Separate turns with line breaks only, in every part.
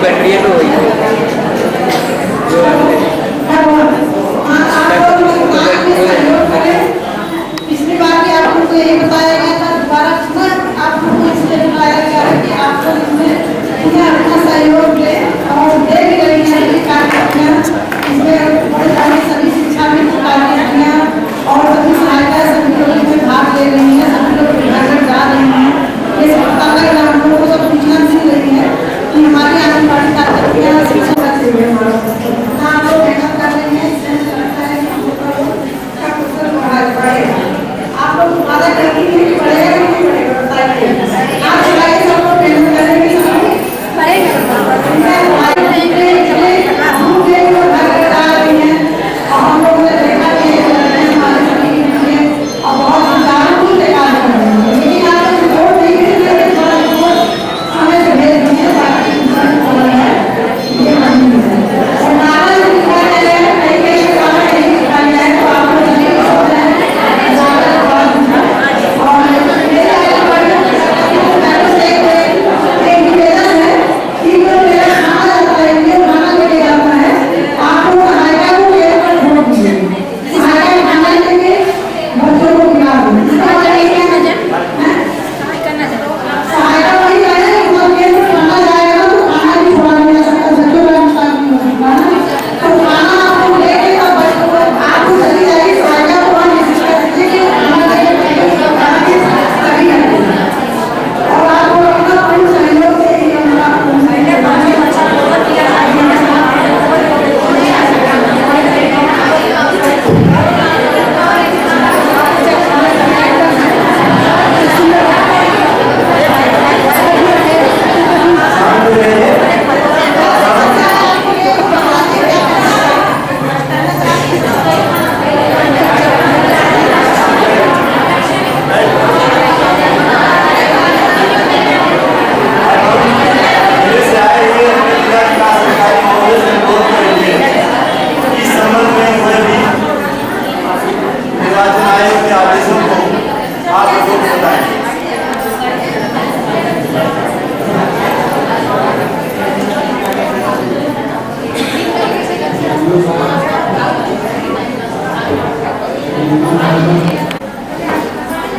Battery है तो वही
पिछली बार भी आप लोगों को यही बताया गया था, दोबारा पुनः आप लोगों को इसलिए बुलाया गया है कि आप लोग इसमें अपना सहयोग दें और दे भी रही हैं ये कार्यक्रम इसमें बड़े सारे सभी शिक्षा में कार्यक्रम और सभी सहायता सभी लोग इसमें भाग ले रही हैं, सभी लोग घर जा रहे हैं। ये सब पता लग रहा है, हम लोगों को सब सूचना मिल रही है कि हमारी आंगनबाड़ी कार्यक्रम शिक्षा आप लोग मेहनत कर रहे हैं, आप लोग वादा करती हैं कि पढ़ेगा कि नहीं पढ़ेगा बताइए। आप बताइए सब लोग मेहनत करेंगे हम लोगों ने देखा कि हमारे सभी और बहुत जागरूक से कार्य कर रहे हैं, लेकिन आप लोग रिपोर्ट नहीं भेज थोड़ा रिपोर्ट समय से भेज दिए बाकी ये नहीं है और नारा लिखा गया है कई कई काम नहीं लिखा गया है तो आप लोग नहीं और निवेदन है कि जो मेरा खाना जाता है ये खाना लेके जाता है आप लोग सहायता को लेकर वोट दीजिए, सहायता खाना लेके बच्चों को खिला दो सहायता वही जाएगा कि जब केंद्र खाना जाएगा तो खाना भी थोड़ा मिल सकता है बच्चों का नुकसान नहीं हो सकता ना तो खाना आप लोग लेके तब बच्चों को आपको चली जाएगी सहायता को वहाँ निश्चित कर दीजिए कि खाना लेके सही है और आप लोग अपना पूर्ण सहयोग से ही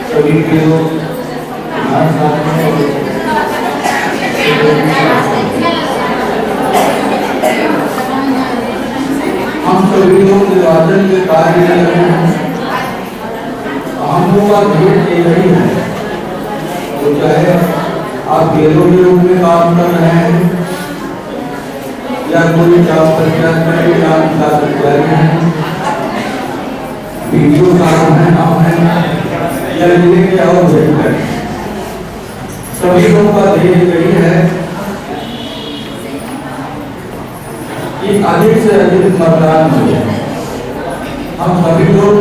सभी के लोग हम सभी लोग निर्वाचन के कार्य कर रहे हैं, हम लोग का भेद यही है तो चाहे आप खेलों के रूप में काम कर रहे हैं या कोई जॉब प्रत्याशी हैं, वीडियो काम है नाम है या जिले के और भेजकर सभी लोगों का ध्येय यही है कि अधिक से अधिक मतदान हो। हम सभी लोग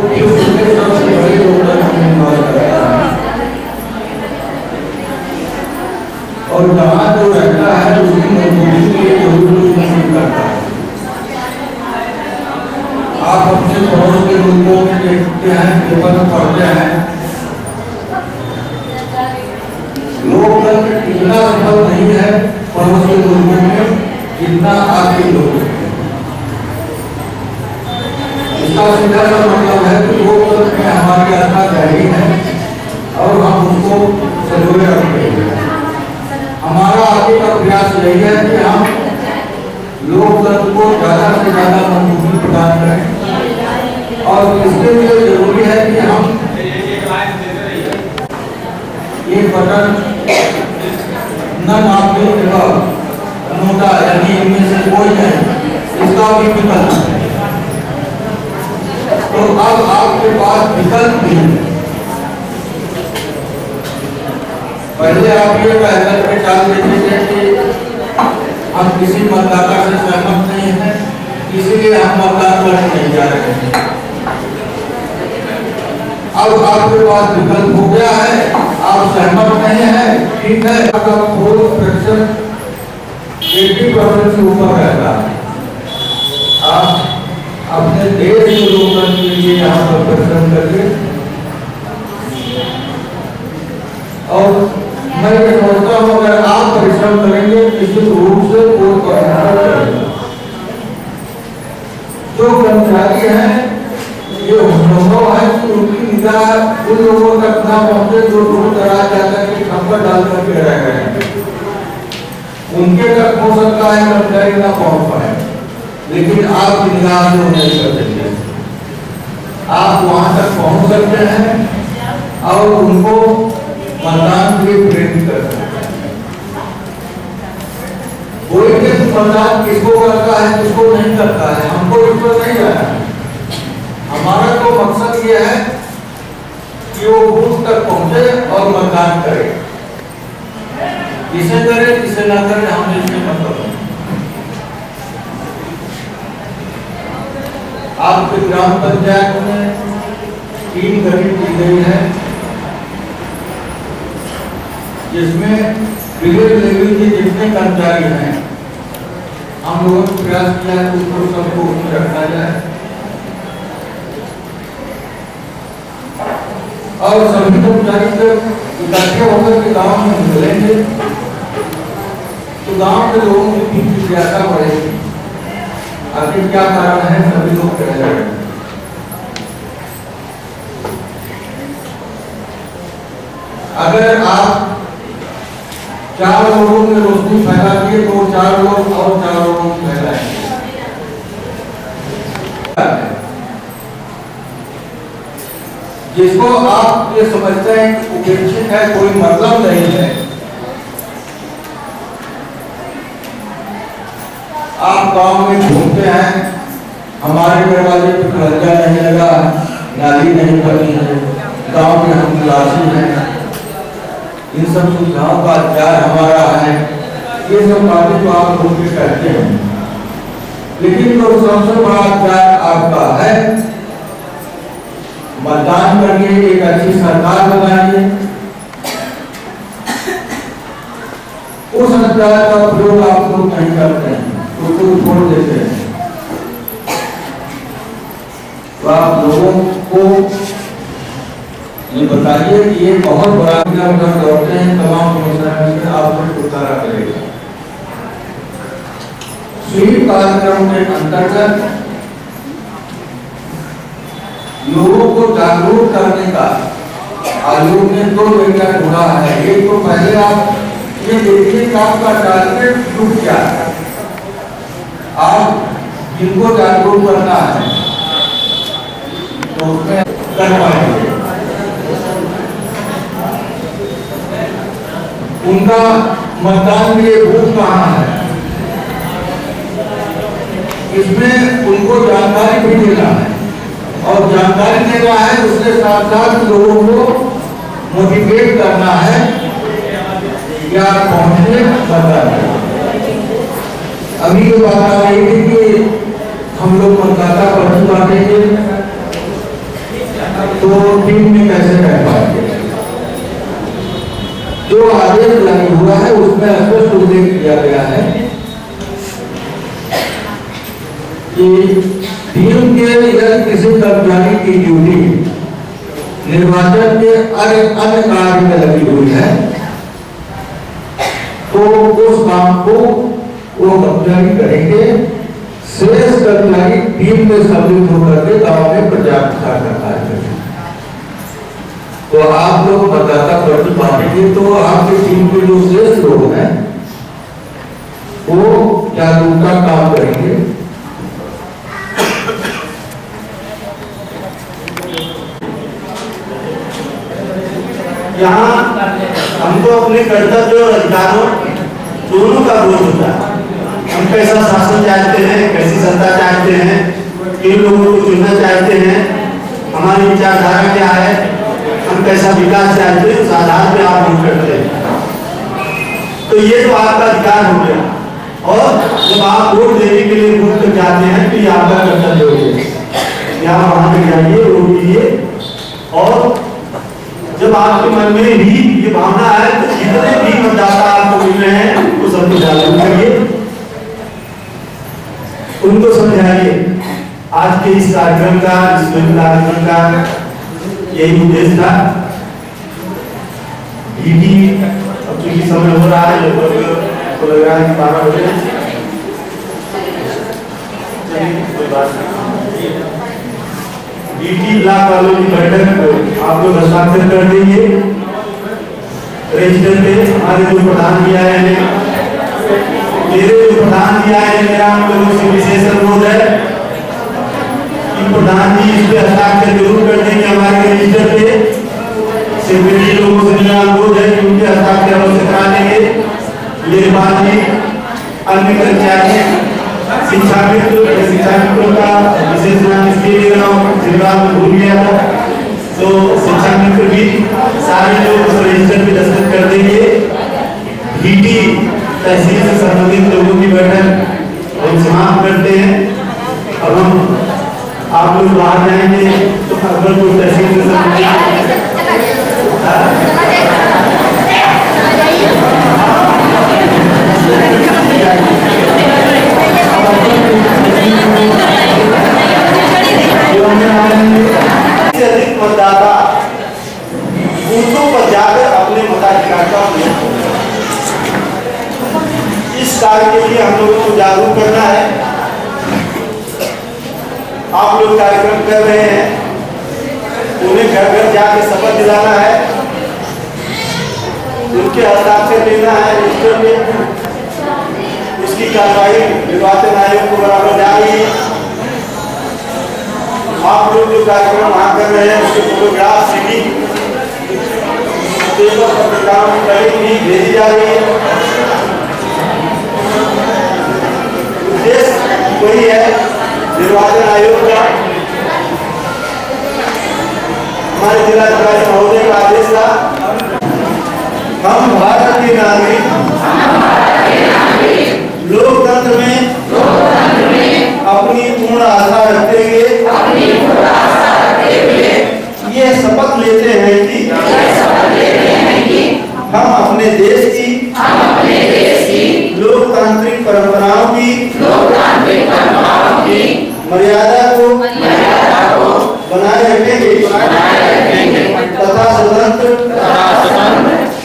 सबसे बड़े योगदान करते हैं और जहाँ जो रहता है उसकी मजबूती के लिए जरूर करता है। आप अपने पड़ोस के लोगों में देखते हैं, पेपर में पढ़ते हैं, लोकतंत्र इतना सफल नहीं है पड़ोस के लोगों में जितना आपके लोग। इसका सीधा सा मतलब है कि लोकतंत्र में हमारी आस्था गहरी है और हम उसको संजोए रखते हैं। हमारा आगे का प्रयास यही है कि हम लोकतंत्र को ज्यादा से ज्यादा मजबूती प्रदान करें और इसके लिए जरूरी है कि हम ये बटन न नापे नोटा यानी इनमें से कोई नहीं, इसका भी विकल्प है। तो अब आपके पास विकल्प भी है। पहले आप ये कहकर के डाल देते थे कि हम किसी मतदाता से सहमत नहीं है इसीलिए हम मतदान करने नहीं जा रहे हैं। अब आपके पास विकल्प हो गया है, आप सहमत नहीं है, ठीक है, आपका 4% 80% से ऊपर रहता है। आप अपने देश के लोकतंत्र के लिए यहाँ पर परिश्रम करके और मैं ये समझता हूँ अगर आप परिश्रम करेंगे निश्चित रूप से वोट करेगा। जो कर्मचारी हैं ये संभव है कि उनकी निगाह उन लोगों तक ना पहुंचे जो दूर दराज जाकर के खबर डाल करके रह गए हैं। उनके तक हो सकता है कर्मचारी ना पहुंच पाए, लेकिन आपकी निगाह से नहीं कर सकते। आप वहां तक पहुंच सकते हैं और उनको मतदान के लिए प्रेरित कर सकते हैं। कोई भी मतदान किसको करता है किसको नहीं करता है हमको इस पर नहीं जाना है। हमारा तो मकसद ये है कि वो बूथ तक पहुंचे और मतदान करे। किसे करे किसे ना करे हमें इसमें मतलब है। आपके ग्राम पंचायत में 3 गठित की गई है, जिसमें विलेज लेवल के जितने कर्मचारी हैं हम लोगों ने प्रयास किया है उसको सबको उसमें रखा जाए और सभी कर्मचारी जब इकट्ठे होकर के गाँव में मिलेंगे तो गाँव के लोगों की भी जिज्ञासा बढ़ेगी। आखिर क्या कारण है सभी लोग कह रहे हैं। अगर आप 4 लोगों में रोशनी फैला दिए तो 4 लोग और 4 लोगों में फैलाएंगे। जिसको आप ये समझते हैं कि उपेक्षित है कोई मतलब नहीं है, आप गांव में घूमते हैं हमारे दरवाजे पर खर्चा नहीं लगा, नाली नहीं बनी है, गांव में हम निवासी हैं, इन सब सुविधाओं का अधिकार हमारा है, ये सब बातें तो आप घूम के करते हैं। लेकिन तो सबसे बड़ा अधिकार आपका है मतदान करके एक अच्छी सरकार बनाइए। उस अधिकार का प्रयोग आप लोग नहीं करते हैं, उसको छोड़ देते हैं। तो आप लोगों को ये बताइए कि ये बहुत बड़ा दौड़ते हैं तमाम समस्याओं से आपको छुटकारा करेगा। स्वीप कार्यक्रम के अंतर्गत लोगों को जागरूक करने का आयोग ने 2 विज्ञान ढूंढा है। एक तो पहले आप ये देखिए कि आपका टारगेट ग्रुप क्या है, आप जिनको जागरूक करना है तो उसमें कर पाएंगे। उनका मतदान के लिए बूथ कहाँ है, इसमें उनको जानकारी भी देना है और जानकारी देना है उसके साथ साथ लोगों को मोटिवेट करना है या पहुंचने बताना। अभी ये बात आ रही थी कि हम लोग मतदाता पर्ची बांटेंगे तो टीम में कैसे कर पाएंगे। जो आदेश लागू हुआ है उसमें स्पष्ट उल्लेख किया गया है कि टीम के यदि किसी कर्मचारी की ड्यूटी निर्वाचन के अन्य कार्य में लगी हुई है तो उस काम को वो कर्मचारी करेंगे। शेष कर्मचारी टीम में सम्मिलित होकर के गांव में प्रचार प्रसार करता है। तो आप लोग मतदाता पर्ची बांटेंगे तो आपकी टीम के जो शेष लोग हैं वो जागरूकता काम करेंगे।
यहाँ हमको अपने कर्तव्य और अधिकारों दोनों का बोध होता है। हम कैसा शासन चाहते हैं, कैसी सत्ता चाहते हैं, किन लोगों को चुनना चाहते हैं, हमारी विचारधारा क्या है, हम कैसा विकास चाहते हैं, उस आधार पे आप वोट करते हैं। तो ये तो आपका अधिकार हो गया। और जब आप वोट देने के लिए बूथ तक जाते हैं तो ये आपका कर्तव्य हो गया। यहाँ वहां तक जाइए, वोट दीजिए। और जब आपके मन में भी ये भावना है तो जितने भी मतदाता आपको मिल रहे हैं उनको सबको जागरूक करिए, उनको समझाइए। आज के इस कार्यक्रम का, इस कार्यक्रम का यही उद्देश्य था। चूंकि समय हो रहा है, लोग को लग रहा है कि 12 बजे, कोई बात नहीं। DT ब्लॉक वालों की बैठक आप लोग हस्ताक्षर कर देंगे रजिस्टर पे। हमारे जो प्रधान जी आए हैं, मेरे जो प्रधान जी आए हैं, मेरा आप लोगों से विशेष अनुरोध है कि प्रधान जी इस पे हस्ताक्षर जरूर कर देंगे हमारे रजिस्टर पे। सेक्रेटरी लोगों से मेरा अनुरोध है कि उनके हस्ताक्षर अवश्य करा देंगे। मेरे बाद में अन्य कर्मचारी शिक्षा मित्रों का विशेष नाम इसलिए ले रहा हूँ, जिनका मैं भूल गया था, तो शिक्षा मित्र भी सारे लोग उस रजिस्टर पे दस्तखत कर देंगे। DT तहसील से संबंधित लोगों की बैठक हम समाप्त करते हैं। अब हम आप लोग बाहर जाएंगे तो अकबरपुर तहसील से संबंधित अधिक मतदाता बूथों पर जाकर अपने मताधिकार का प्रयोग करें। इस कार्य के लिए हम लोगों को जागरूक करना है। आप लोग कार्यक्रम कर रहे हैं, उन्हें घर घर जाके शपथ दिलाना है, उनके हस्ताक्षर लेना है रजिस्टर में। उसकी कार्रवाई निर्वाचन आयोग को बराबर जा रही है। आप लोग जो कार्यक्रम वहां कर रहे हैं उसके फोटोग्राफ सीडी पेपर पत्रिकाओं में कटिंग भी भेजी जा रही है। उद्देश्य वही है निर्वाचन आयोग का, हमारे जिलाधिकारी महोदय का आदेश था, हम भारत के नागरिक लोकतंत्र में अपनी पूर्ण आस्था रखते हुए ये शपथ लेते हैं कि हम अपने देश की लोकतांत्रिक परंपराओं की मर्यादा को बनाए रखेंगे तथा स्वतंत्र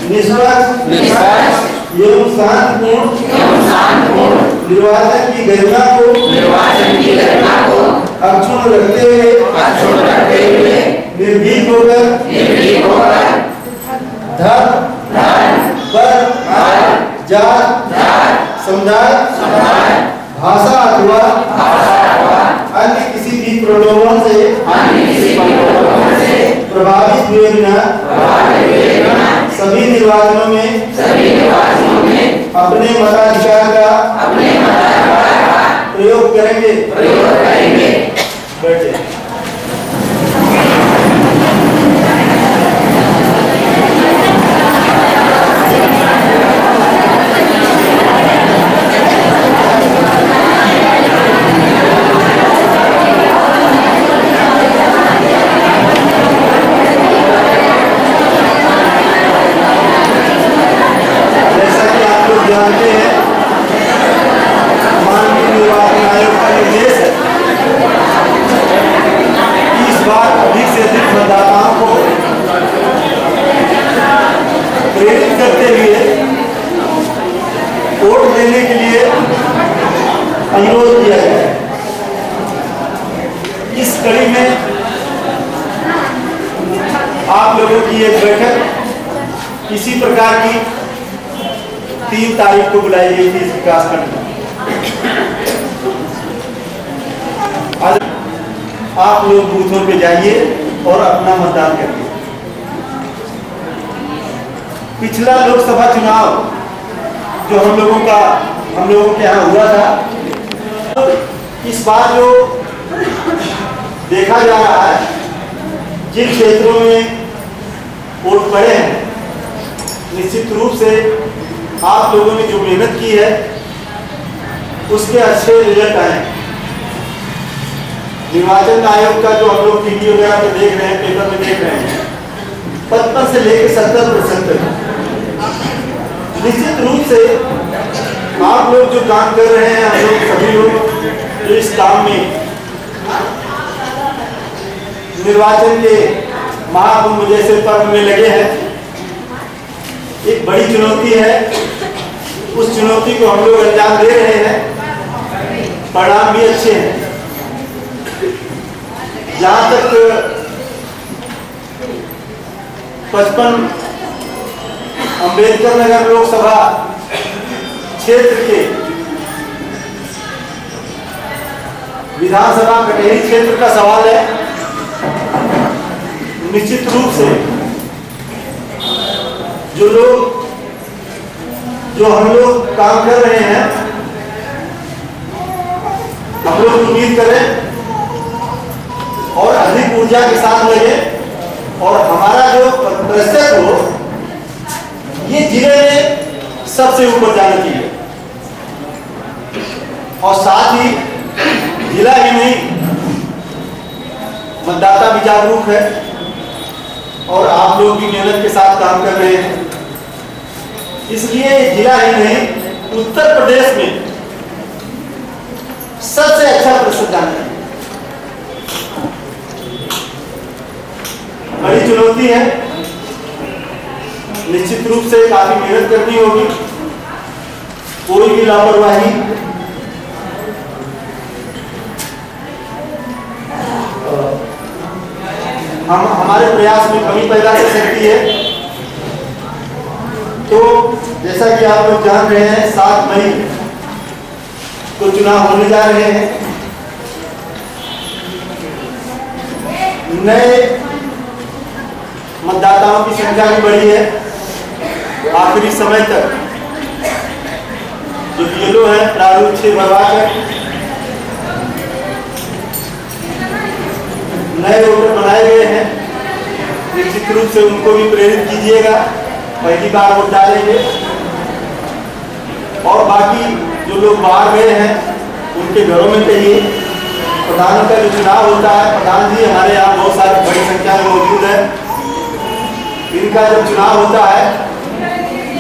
निष्पक्ष एवं शांतिपूर्ण निर्वाचन की गरिमा को अक्षुण्ण रखते हुए निर्भीक होकर धर्म, वर्ग, जात, समुदाय, भाषा अथवा अन्य किसी भी प्रलोभन से प्रभावित हुए बिना सभी निर्वाचनों में अपने मताधिकार का प्रयोग करेंगे। बैठे। जानते हैं माननीय निर्वाचन आयोग का निर्देश है कि इस बार अधिक से अधिक मतदाताओं को प्रेरित करते हुए वोट देने के लिए अनुरोध किया गया है। इस कड़ी में आप लोगों की एक बैठक इसी प्रकार की 3 तारीख को बुलाई गई थी इस विकास खंड में। आज आप लोग बूथों पे जाइए और अपना मतदान करिए। पिछला लोकसभा चुनाव जो हम लोगों के यहाँ हुआ था, इस बार जो देखा जा रहा है, जिन क्षेत्रों में वोट पड़े हैं, निश्चित रूप से आप लोगों ने जो मेहनत की है उसके अच्छे रिजल्ट आए। निर्वाचन आयोग का जो हम लोग टीवी वगैरह पे देख रहे हैं, पेपर में देख रहे हैं, 55 से लेकर 70% तक। निश्चित रूप से आप लोग जो काम कर रहे हैं, हम लोग सभी लोग जो इस काम में निर्वाचन के महाकुंभ जैसे पर्व में लगे हैं, एक बड़ी चुनौती है। उस चुनौती को हम लोग अंजाम दे रहे हैं, परिणाम भी अच्छे हैं। जहाँ तक 55 अम्बेडकर नगर लोकसभा क्षेत्र के विधानसभा कटेरी क्षेत्र का सवाल है, निश्चित रूप से जो हम लोग काम कर रहे हैं, हम लोग उम्मीद करें और अधिक ऊर्जा के साथ लगे और हमारा जो प्रतिशत हो ये जिले में सबसे ऊपर जाना चाहिए। और साथ ही जिला ही नहीं, मतदाता भी जागरूक है और आप लोग भी मेहनत के साथ काम कर रहे हैं, इसलिए जिला ही नहीं उत्तर प्रदेश में सबसे अच्छा प्रतिशत जाना है। बड़ी चुनौती है, निश्चित रूप से काफी मेहनत करनी होगी। कोई भी लापरवाही हमारे प्रयास में कमी पैदा कर सकती है। तो जैसा कि आप लोग जान रहे हैं, 7 मई को चुनाव होने जा रहे हैं। नए मतदाताओं की संख्या भी बढ़ी है। आखिरी समय तक जो बीएलओ है प्रारूप 6 भरवाकर नए वोटर बनाए गए हैं। निश्चित रूप से उनको भी प्रेरित कीजिएगा, पहली बार वोट डालेंगे। और बाकी जो लोग बाहर गए हैं उनके घरों में कहिए। प्रधानों का जो चुनाव होता है, प्रधान जी हमारे यहाँ बहुत सारी बड़ी संख्या में मौजूद है। इनका जब चुनाव होता है,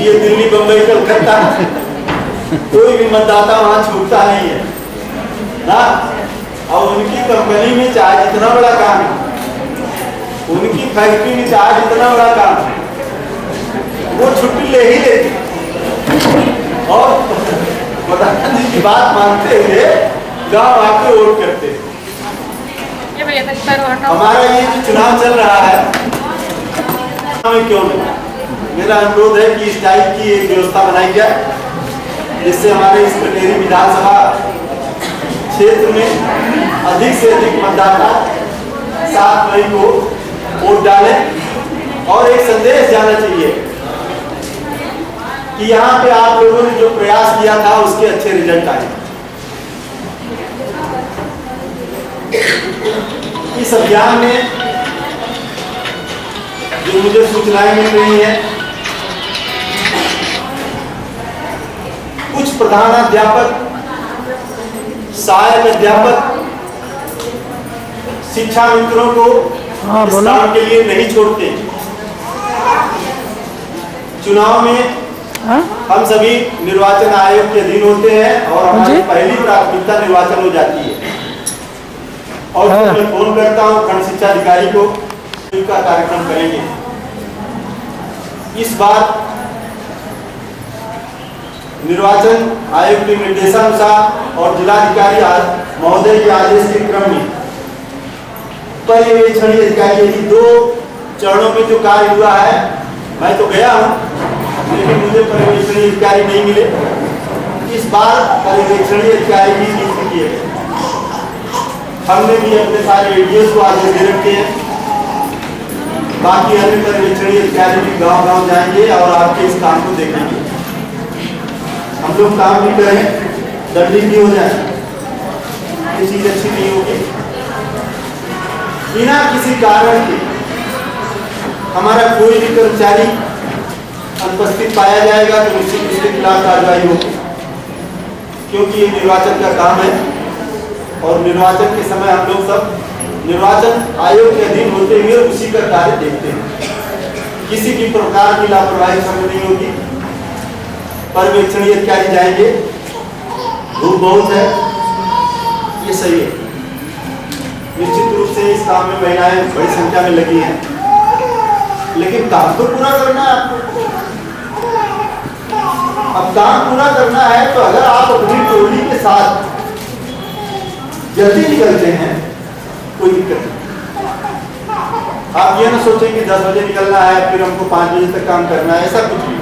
ये दिल्ली, बंबई, कलकत्ता कोई भी मतदाता वहां छूटता नहीं है ना। और उनकी कंपनी में चाहे जितना बड़ा काम है, उनकी फैक्ट्री में चाहे जितना बड़ा काम है, वो छुट्टी ले ही लेते और प्रधान जी की बात मानते हुए गांव आके वोट करते। हमारा ये जो चुनाव चल रहा है, क्यों नहीं, मेरा अनुरोध है कि इस टाइप की एक व्यवस्था बनाई जाए जिससे हमारे इस कटेरी विधानसभा क्षेत्र में अधिक से अधिक मतदाता 7 मई को वोट डालें। और एक संदेश जाना चाहिए कि यहाँ पे आप लोगों ने जो प्रयास किया था उसके अच्छे रिजल्ट आए। इस अभियान में जो मुझे सूचनाएं मिल रही हैं, कुछ प्रधानाध्यापक, सहायक अध्यापक शिक्षा मित्रों को इस काम के लिए नहीं छोड़ते। चुनाव में हम सभी निर्वाचन आयोग के अधीन होते हैं और हमारी पहली प्राथमिकता निर्वाचन हो जाती है। और मैं फोन करता हूँ खंड शिक्षा अधिकारी को, का कार्यक्रम करेंगे। इस बार निर्वाचन आयोग के निर्देशानुसार और जिलाधिकारी महोदय के आदेश के क्रम में पर्यवेक्षण अधिकारी 2 चरणों में जो कार्य हुआ है, मैं तो गया हूँ लेकिन मुझे पर्यवेक्षण अधिकारी नहीं मिले। इस बार पर्यवेक्षण अधिकारी भी नियुक्त किए गए। हमने भी अपने सारे एडीएस को आदेश दे रखे हैं। बाकी अन्य पर्यवेक्षण अधिकारी भी गांव-गांव जाएंगे और आपके इस काम को देखेंगे। हम लोग काम भी करें, दंडित भी हो जाए, ये चीज अच्छी नहीं होगी। बिना किसी कारण के हमारा कोई भी कर्मचारी अनुपस्थित पाया जाएगा तो उसके खिलाफ कार्रवाई होगी, क्योंकि ये निर्वाचन का काम है और निर्वाचन के समय हम लोग सब निर्वाचन आयोग के अधीन होते हुए उसी का कार्य देखते हैं। किसी भी प्रकार की लापरवाही समय नहीं होगी। पर्यवेक्षण अधिकारी जाएंगे, धूप बहुत है, ये सही है। निश्चित रूप से इस काम में महिलाएं बड़ी संख्या में लगी हैं, लेकिन काम तो पूरा करना है आपको। अब काम पूरा करना है तो अगर आप अपनी टोली के साथ जल्दी निकलते हैं कोई दिक्कत नहीं। आप ये ना सोचें कि 10 बजे निकलना है फिर हमको 5 बजे तक काम करना है, ऐसा कुछ नहीं।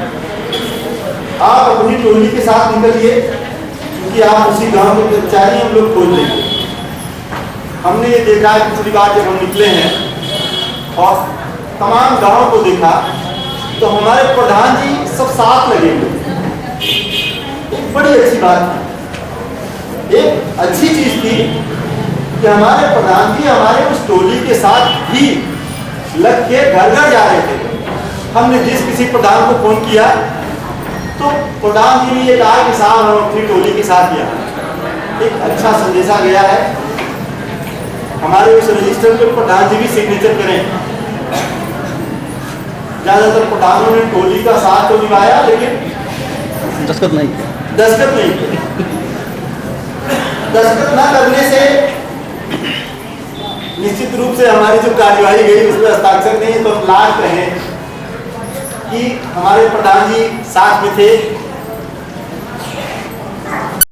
आप अपनी टोली के साथ निकलिए, क्योंकि आप उसी गांव के कर्मचारी हम लोग खोज लेंगे। हमने ये देखा है पिछली बार जब हम निकले हैं और तमाम गांव को देखा तो हमारे प्रधान जी सब साथ लगे हुए, एक बड़ी अच्छी बात थी। एक अच्छी चीज थी कि हमारे प्रधान जी हमारे उस टोली के साथ भी लग के घर घर जा रहे थे। हमने जिस किसी प्रधान को फोन किया तो प्रधान जी ने ये कहा कि साहब हम अपनी टोली के साथ गया। एक अच्छा संदेशा गया है। हमारे उस रजिस्टर पे प्रधान जी भी सिग्नेचर करें। ज्यादातर प्रधानों ने टोली का साथ तो निभाया लेकिन दस्तखत नहीं किया। दस्तखत न करने से निश्चित रूप से हमारी जो कार्यवाही गई उसमें हस्ताक्षर नहीं, तो हम लास्ट रहे कि हमारे प्रधान जी साथ में थे,